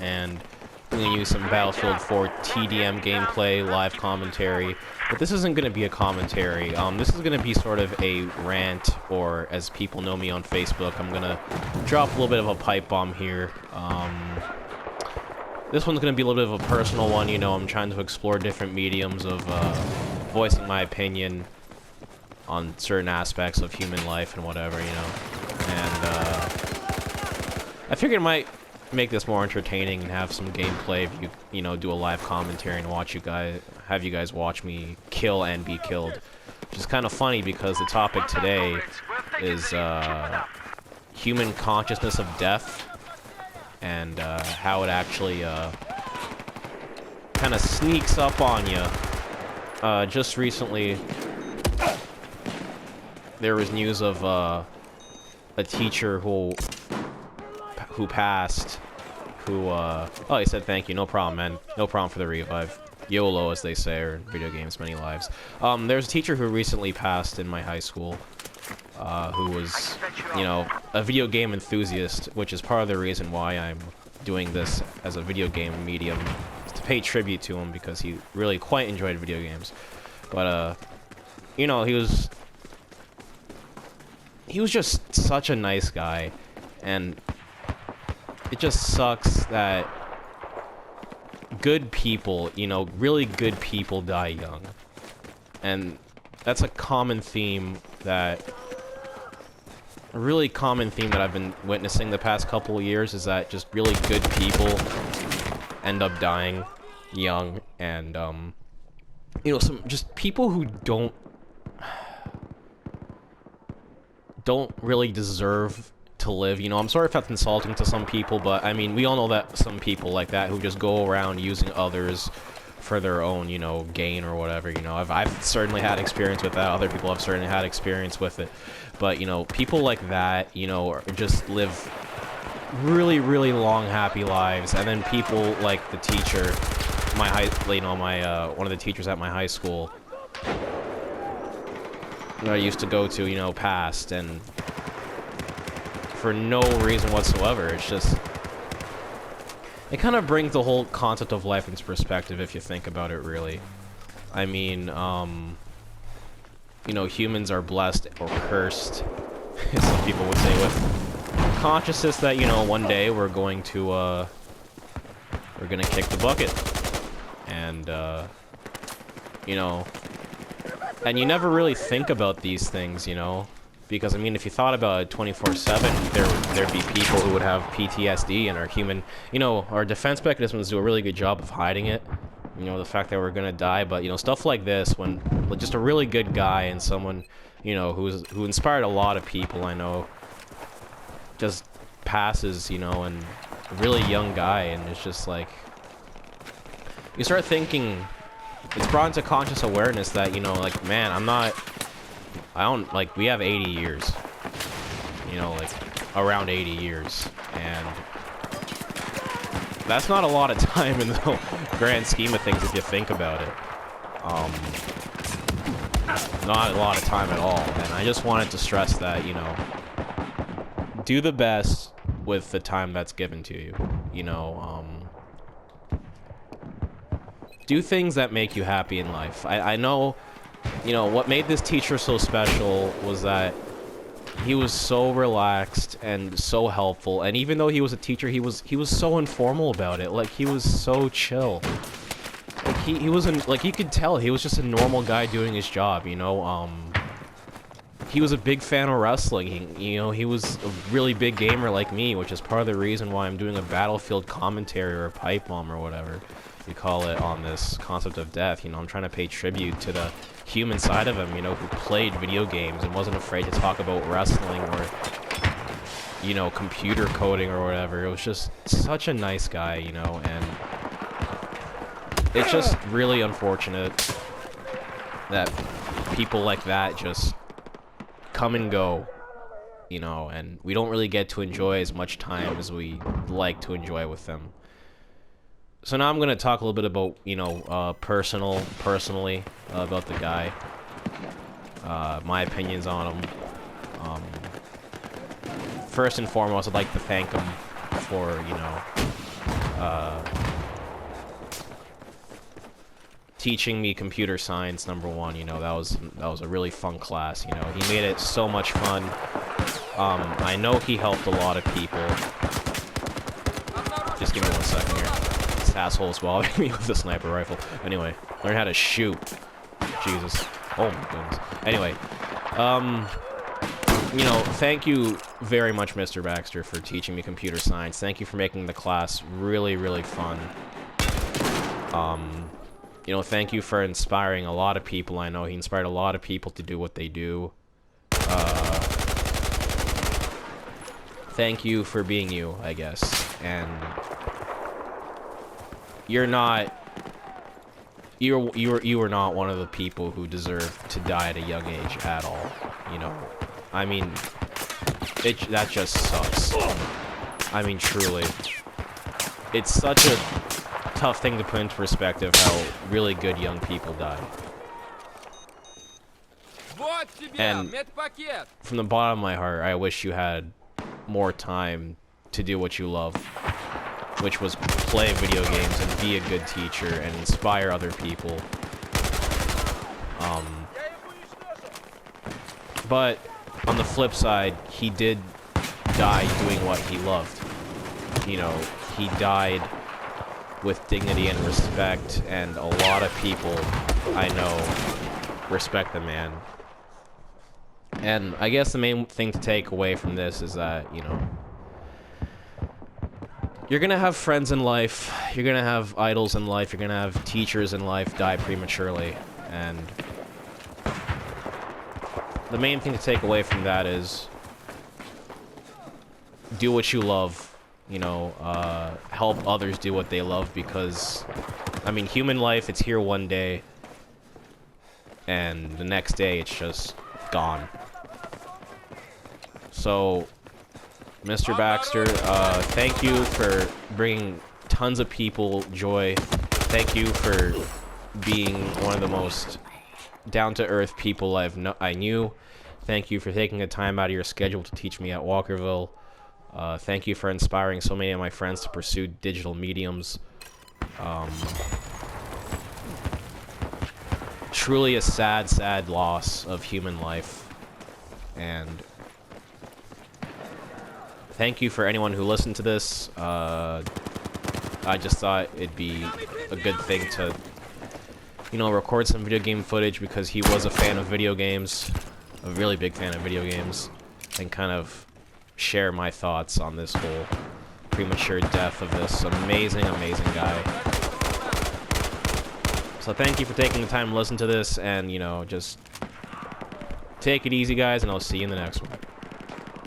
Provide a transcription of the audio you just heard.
and I'm going to use some Battlefield 4 TDM gameplay, live commentary. But this isn't going to be a commentary. This is going to be sort of a rant, or as people know me on Facebook, I'm going to drop a little bit of a pipe bomb here. This one's going to be a little bit of a personal one, you know. I'm trying to explore different mediums of voicing my opinion on certain aspects of human life and whatever, you know. And I figured I might make this more entertaining and have some gameplay if you know, do a live commentary and have you guys watch me kill and be killed. Which is kind of funny because the topic today is human consciousness of death, and how it actually kind of sneaks up on you. Just recently, there was news of a teacher who passed, oh, he said thank you, no problem, man, no problem for the revive. YOLO, as they say, or in video games, many lives. There's a teacher who recently passed in my high school, who was, you know, a video game enthusiast, which is part of the reason why I'm doing this as a video game medium, to pay tribute to him, because he really quite enjoyed video games. But, you know, he was just such a nice guy, and it just sucks that good people, you know, really good people die young. And that's a common theme that... A really common theme that I've been witnessing the past couple of years is that just really good people end up dying young, and, you know, some just people who don't really deserve to live, you know. I'm sorry if that's insulting to some people, but I mean, we all know that some people like that who just go around using others for their own, you know, gain or whatever, you know. I've certainly had experience with that. Other people have certainly had experience with it. But, you know, people like that, you know, just live really, really long, happy lives. And then people like the teacher, one of the teachers at my high school that I used to go to, you know, passed, and for no reason whatsoever. It's just... It kind of brings the whole concept of life into perspective if you think about it, really. I mean, you know, humans are blessed or cursed, some people would say, with consciousness that, you know, one day we're gonna kick the bucket. And, you know, and you never really think about these things, you know, because, I mean, if you thought about it 24/7, there'd be people who would have PTSD, and our human, you know, our defense mechanisms do a really good job of hiding it. You know, the fact that we're gonna die, but, you know, stuff like this, when just a really good guy and someone, you know, who inspired a lot of people I know, just passes, you know, and a really young guy, and it's just like, you start thinking, it's brought into conscious awareness that, you know, like, man, like, we have 80 years, you know, like, around 80 years, and that's not a lot of time in the grand scheme of things if you think about it. Not a lot of time at all, and I just wanted to stress that, you know, do the best with the time that's given to you, you know, do things that make you happy in life. I know, you know, what made this teacher so special was that he was so relaxed and so helpful, and even though he was a teacher, he was so informal about it. Like, he was so chill. Like, he wasn't, like, you could tell he was just a normal guy doing his job, you know. He was a big fan of wrestling. You know, he was a really big gamer like me, which is part of the reason why I'm doing a Battlefield commentary or a pipe bomb or whatever you call it on this concept of death. You know, I'm trying to pay tribute to the human side of him, you know, who played video games and wasn't afraid to talk about wrestling or, you know, computer coding or whatever. It was just such a nice guy, you know, and it's just really unfortunate that people like that just come and go, you know, and we don't really get to enjoy as much time as we like to enjoy with them. So now I'm going to talk a little bit about, you know, personally, about the guy. My opinions on him. First and foremost, I'd like to thank him for, you know, teaching me computer science, number one. You know, that was a really fun class. You know, he made it so much fun. I know he helped a lot of people. Just give me 1 second here. This asshole's bothering me with the sniper rifle. Anyway, learn how to shoot. Jesus. Oh my goodness. Anyway, you know, thank you very much, Mr. Baxter, for teaching me computer science. Thank you for making the class really, really fun. You know, thank you for inspiring a lot of people. I know he inspired a lot of people to do what they do. Thank you for being you, I guess. And you're not... You were not one of the people who deserve to die at a young age at all. You know, I mean, that just sucks. I mean, truly. It's such a tough thing to put into perspective how really good young people die. And from the bottom of my heart, I wish you had more time to do what you love, which was play video games and be a good teacher and inspire other people. But on the flip side, he did die doing what he loved. You know, he died with dignity and respect, and a lot of people I know respect the man. And I guess the main thing to take away from this is that, you know, you're gonna have friends in life, you're gonna have idols in life, you're gonna have teachers in life die prematurely, and the main thing to take away from that is do what you love. You know, help others do what they love, because, I mean, human life, it's here one day, and the next day, it's just gone. So, Mr. Baxter, thank you for bringing tons of people joy. Thank you for being one of the most down-to-earth people I knew. Thank you for taking the time out of your schedule to teach me at Walkerville. Thank you for inspiring so many of my friends to pursue digital mediums. Truly a sad, sad loss of human life. And thank you for anyone who listened to this. I just thought it'd be a good thing to, you know, record some video game footage, because he was a fan of video games, a really big fan of video games, and kind of share my thoughts on this whole premature death of this amazing, amazing guy. So thank you for taking the time to listen to this, and, you know, just take it easy, guys, and I'll see you in the next one.